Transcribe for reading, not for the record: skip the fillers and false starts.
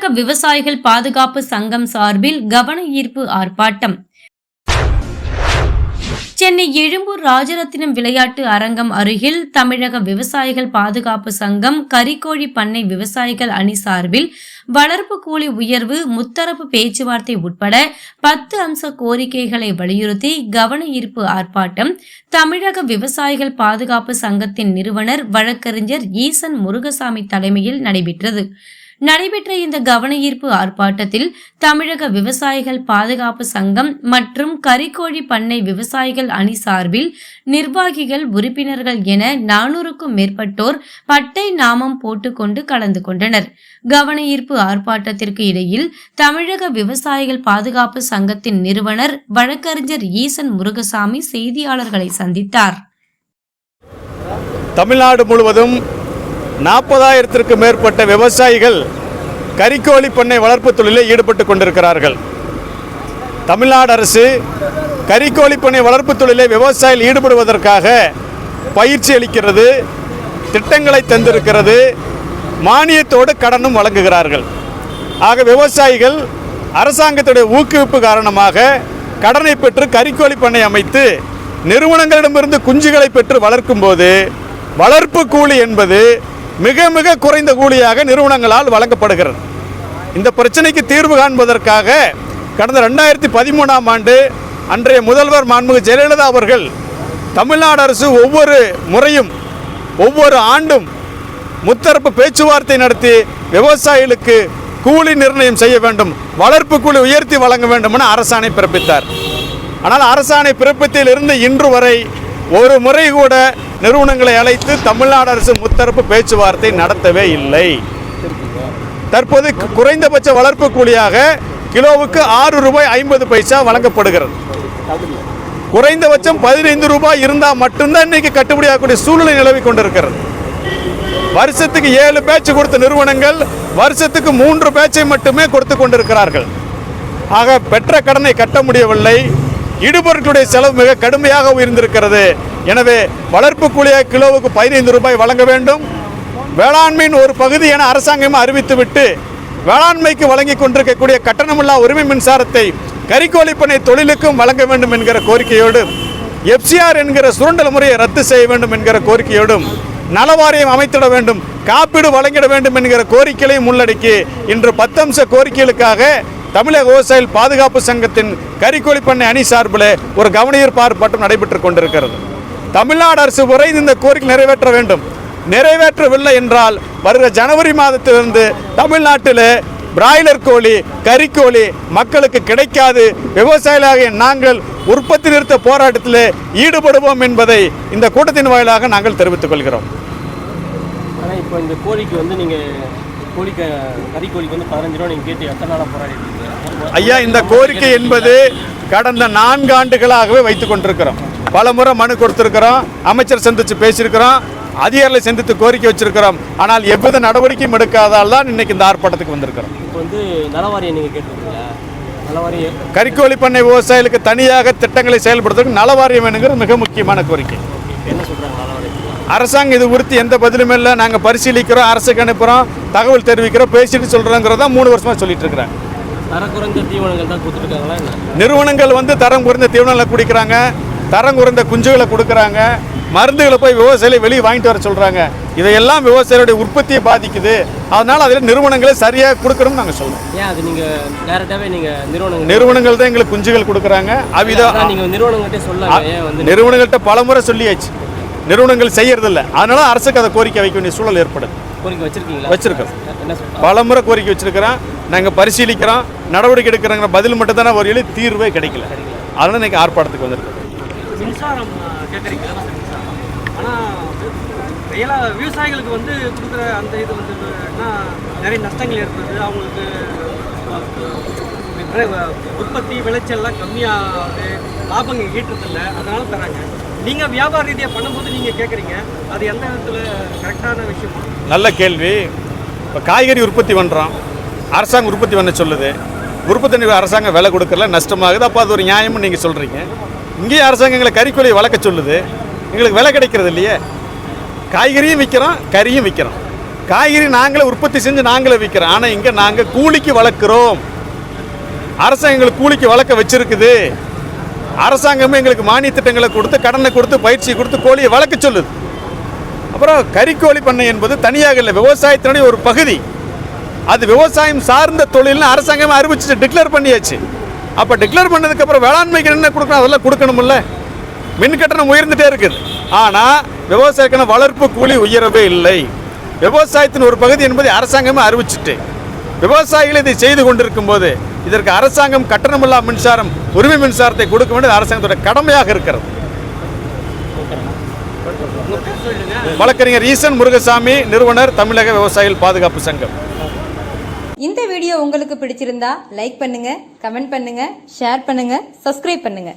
தமிழக விவசாயிகள் பாதுகாப்பு சங்கம் சார்பில் கவன ஈர்ப்பு ஆர்ப்பாட்டம். சென்னை எழும்பூர் ராஜரத்தினம் விளையாட்டு அரங்கம் அருகில் தமிழக விவசாயிகள் பாதுகாப்பு சங்கம் கறிக்கோழி பண்ணை விவசாயிகள் அணி சார்பில் வளர்ப்பு கூலி உயர்வு, முத்தரப்பு பேச்சுவார்த்தை உட்பட 10 அம்ச கோரிக்கைகளை வலியுறுத்தி கவன ஈர்ப்பு ஆர்ப்பாட்டம் தமிழக விவசாயிகள் பாதுகாப்பு சங்கத்தின் நிறுவனர் வழக்கறிஞர் ஈசன் முருகசாமி தலைமையில் நடைபெற்ற இந்த கவன ஈர்ப்பு ஆர்ப்பாட்டத்தில் தமிழக விவசாயிகள் பாதுகாப்பு சங்கம் மற்றும் கறிக்கோழி பண்ணை விவசாயிகள் அணி சார்பில் நிர்வாகிகள், உறுப்பினர்கள் என 400க்கும் மேற்பட்டோர் பட்டை நாமம் போட்டுக்கொண்டு கலந்து கொண்டனர். கவன ஈர்ப்பு ஆர்ப்பாட்டத்திற்கு இடையில் தமிழக விவசாயிகள் பாதுகாப்பு சங்கத்தின் நிறுவனர் வழக்கறிஞர் ஈசன் முருகசாமி செய்தியாளர்களை சந்தித்தார். தமிழ்நாடு முழுவதும் 40,000க்கும் மேற்பட்ட விவசாயிகள் கறிக்கோழி பண்ணை வளர்ப்பு தொழிலில் ஈடுபட்டு கொண்டிருக்கிறார்கள். தமிழ்நாடு அரசு கறிக்கோழி பண்ணை வளர்ப்பு தொழிலை விவசாயிகள் ஈடுபடுவதற்காக பயிற்சி அளிக்கிறது, திட்டங்களை தந்திருக்கிறது, மானியத்தோடு கடனும் வழங்குகிறார்கள். ஆக விவசாயிகள் அரசாங்கத்துடைய ஊக்குவிப்பு காரணமாக கடனை பெற்று கறிக்கோழி பண்ணை அமைத்து நிறுவனங்களிடமிருந்து குஞ்சுகளை பெற்று வளர்க்கும் போது வளர்ப்பு கூலி என்பது மிக மிக குறைந்த கூலியாக நிறுவனங்களால் வழங்கப்படுகிறது. இந்த பிரச்சனைக்கு தீர்வு காண்பதற்காக கடந்த 2013ஆம் ஆண்டு அன்றைய முதல்வர் மாண்புமிகு ஜெயலலிதா அவர்கள் தமிழ்நாடு அரசு ஒவ்வொரு முறையும் ஒவ்வொரு ஆண்டும் முத்தரப்பு பேச்சுவார்த்தை நடத்தி விவசாயிகளுக்கு கூலி நிர்ணயம் செய்ய வேண்டும், வளர்ப்பு கூலி உயர்த்தி வழங்க வேண்டும் என அரசாணை பிறப்பித்தார். ஆனால் அரசாணை பிறப்பித்திலிருந்து இன்று வரை ஒரு முறை கூட நிறுவனங்களை அழைத்து தமிழ்நாடு அரசு முத்தரப்பு பேச்சுவார்த்தை நடத்தவே இல்லை. தற்போது குறைந்தபட்ச வளர்ப்பு கூலியாக கிலோவுக்கு ₹6.50 வழங்கப்படுகிறது. குறைந்தபட்சம் ₹15 இருந்தால் மட்டும்தான் இன்னைக்கு கட்டுப்படியாகக்கூடிய சூழ்நிலை நிலவி கொண்டிருக்கிறது. வருஷத்துக்கு 7 பேட்ச் கொடுத்த நிறுவனங்கள் வருஷத்துக்கு 3 பேட்சை மட்டுமே கொடுத்து கொண்டிருக்கிறார்கள். ஆக பெற்ற கடனை கட்ட முடியவில்லை. இடுபொருட்களுடைய செலவு மிக கடுமையாக உயர்ந்திருக்கிறது. எனவே வளர்ப்பு கூலியாக கிலோவுக்கு ₹15 வழங்க வேண்டும். வேளாண்மையின் ஒரு பகுதி என அரசாங்கம் அறிவித்துவிட்டு வேளாண்மைக்கு வழங்கி கொண்டிருக்கக்கூடிய கட்டணமில்லா உரிமை மின்சாரத்தை கறிக்கோழி பண்ணை தொழிலுக்கும் வழங்க வேண்டும் என்கிற கோரிக்கையோடு, FCR என்கிற சுரண்டல் முறையை ரத்து செய்ய வேண்டும் என்கிற கோரிக்கையோடும், நலவாரியம் அமைத்திட வேண்டும், காப்பீடு வழங்கிட வேண்டும் என்கிற கோரிக்கைகளையும் உள்ளடக்கி இன்று 10 அம்ச கோரிக்கைகளுக்காக தமிழக விவசாயிகள் பாதுகாப்பு சங்கத்தின் கறிக்கோழி பண்ணை அணி சார்பில் ஒரு கவன ஈர்ப்பு ஆர்ப்பாட்டம் நடைபெற்றுக் கொண்டிருக்கிறது. தமிழ்நாடு அரசு விரைந்து இந்த கோரிக்கை நிறைவேற்ற வேண்டும். நிறைவேற்றவில்லை என்றால் வருகிற ஜனவரி மாதத்திலிருந்து தமிழ்நாட்டில் பிராய்லர் கோழி, கறிக்கோழி மக்களுக்கு கிடைக்காது. விவசாயிகளாகிய நாங்கள் உற்பத்தி நிறுத்த போராட்டத்தில் ஈடுபடுவோம் என்பதை இந்த கூட்டத்தின் வாயிலாக நாங்கள் தெரிவித்துக் கொள்கிறோம். ஆனால் இப்போ இந்த கோழிக்கு வந்து நீங்கள் கறிக்கோழிக்கு வந்து ₹15 நீங்கள் கேட்டு எத்தனை நாளாக போராடிட்டு? ஐயா, இந்த கோரிக்கை என்பது கடந்த 4 ஆண்டுகளாகவே வைத்துக் கொண்டிருக்கிறோம். பல முறை மனு கொடுத்திருக்கிறோம், அமைச்சர் சந்தித்து பேசியிருக்கிறோம், அதிகாரிகளை சந்தித்து கோரிக்கை வச்சிருக்கிறோம். ஆனால் எவ்வித நடவடிக்கையும் எடுக்காதால் தான் இன்னைக்கு இந்த ஆர்ப்பாட்டத்துக்கு வந்திருக்கிறோம். இப்போ வந்து நலவாரியம் நீங்கள் கேட்டிருக்கீங்களா? நலவாரியம் கறிக்கோழி பண்ணை விவசாயிகளுக்கு தனியாக திட்டங்களை செயல்படுத்துவதற்கு நலவாரியம் வேணுங்கிறது மிக முக்கியமான கோரிக்கை. என்ன சொல்கிறாங்க நலவாரியம்? அரசாங்கம் இது குறித்து எந்த பதிலும் இல்லை. நாங்கள் பரிசீலிக்கிறோம், அரசுக்கு அனுப்புகிறோம், தகவல் தெரிவிக்கிறோம், பேசிட்டு சொல்கிறோங்கிறத 3 வருஷமாக சொல்லிட்டு இருக்கிறாங்க. தரம் குறைந்த தீவனங்கள் தான் கொடுத்துருக்காங்களா? நிறுவனங்கள் வந்து தரம் குறைந்த தீவனங்களை குடிக்கிறாங்க, தரம் குறைந்த குஞ்சுகளை கொடுக்குறாங்க, மருந்துகளை போய் விவசாயிகளை வெளியே வாங்கிட்டு வர சொல்கிறாங்க. இதையெல்லாம் விவசாயிகளுடைய உற்பத்தியை பாதிக்குது. அதனால் அதில் நிறுவனங்களே சரியாக கொடுக்கணும்னு நாங்கள் சொல்கிறோம். ஏன் அது நீங்கள் டேரெக்டாகவே நீங்கள் நிறுவனங்கள் தான் எங்களுக்கு குஞ்சுகள் கொடுக்குறாங்க. நீங்கள் நிறுவனங்கள்கிட்ட சொல்ல நிறுவனங்கள்கிட்ட பலமுறை சொல்லியாச்சு, நிறுவனங்கள் செய்யறதில்லை. அதனால அரசுக்கு அதை கோரிக்கை வைக்க வேண்டிய சூழல் ஏற்படுது. கோரிக்கை வச்சிருக்கீங்களா? வச்சிருக்கோம், பலமுறை கோரிக்கை வச்சிருக்கிறோம். நாங்கள் பரிசீலிக்கிறோம், நடவடிக்கை எடுக்கிறோங்கிற பதில் மட்டும் தானே ஒரு தீர்வே கிடைக்கல. அதனால இன்னைக்கு ஆர்ப்பாட்டத்துக்கு வந்திருக்கோம். மின்சாரம் கேட்குறீங்க, ஆனால் விவசாயிகளுக்கு வந்து கொடுக்குற அந்த இது வந்து நிறைய நஷ்டங்கள் ஏற்படுது. அவங்களுக்கு உற்பத்தி விளைச்சல்லாம் கம்மியாகுது, லாபங்கள் ஈட்டுறதில்லை, அதனால தராங்க. நீங்கள் வியாபார ரீதியாக பண்ணும்போது நீங்கள் கேட்குறீங்க, அது எந்த விதத்தில் கரெக்டான விஷயமா? நல்ல கேள்வி. இப்போ காய்கறி உற்பத்தி பண்ணுறோம், அரசாங்கம் உற்பத்தி பண்ண சொல்லுது, உற்பத்தி அரசாங்கம் விலை கொடுக்கல, நஷ்டமாகுது. அப்போ அது ஒரு நியாயம்னு நீங்கள் சொல்கிறீங்க. இங்கேயும் அரசாங்கம் எங்களை கறிக்கோழியை வளர்க்க சொல்லுது, எங்களுக்கு விலை கிடைக்கிறது இல்லையே. காய்கறியும் விற்கிறோம், கறியும் விற்கிறோம். காய்கறி நாங்களே உற்பத்தி செஞ்சு நாங்களே விற்கிறோம். ஆனால் இங்கே நாங்கள் கூலிக்கு வளர்க்குறோம். அரசாங்கம் எங்களுக்கு கூலிக்கு வளர்க்க வச்சிருக்குது. அரசாங்கமே எங்களுக்கு மானிய திட்டங்களை கொடுத்து, கடனை கொடுத்து, பயிற்சி கொடுத்து கோழியை வளர்க்க சொல்லுது. அப்புறம் கறிக்கோழி பண்ணை என்பது தனியாக இல்லை, விவசாயத்தினுடைய ஒரு பகுதி. அது விவசாயம் சார்ந்த தொழில்னு அரசாங்கமே அறிவிச்சு டிக்ளேர் பண்ணியாச்சு. அப்போ டிக்ளேர் பண்ணதுக்கப்புறம் வேளாண்மைக்கு என்ன கொடுக்கணும், அதெல்லாம் கொடுக்கணும்ல. மின் கட்டணம் உயர்ந்துட்டே இருக்குது, ஆனால் விவசாயக்கான வளர்ப்பு கூலி உயரவே இல்லை. விவசாயத்தின் ஒரு பகுதி என்பதை அரசாங்கமே அறிவிச்சுட்டு விவசாயிகள் இதை செய்து கொண்டிருக்கும் போது இதற்கு அரசாங்கம் கட்டணமில்லா மின்சாரம், உரிமை மின்சாரத்தை கொடுக்க வேண்டியது அரசாங்கத்தோட கடமையாக இருக்கிறது. வழக்கறிஞர் ஈசன் முருகசாமி, நிறுவனர், தமிழக விவசாயிகள் பாதுகாப்பு சங்கம். இந்த வீடியோ உங்களுக்கு பிடிச்சிருந்தா லைக் பண்ணுங்க, கமெண்ட் பண்ணுங்க, ஷேர் பண்ணுங்க, சப்ஸ்கிரைப் பண்ணுங்க.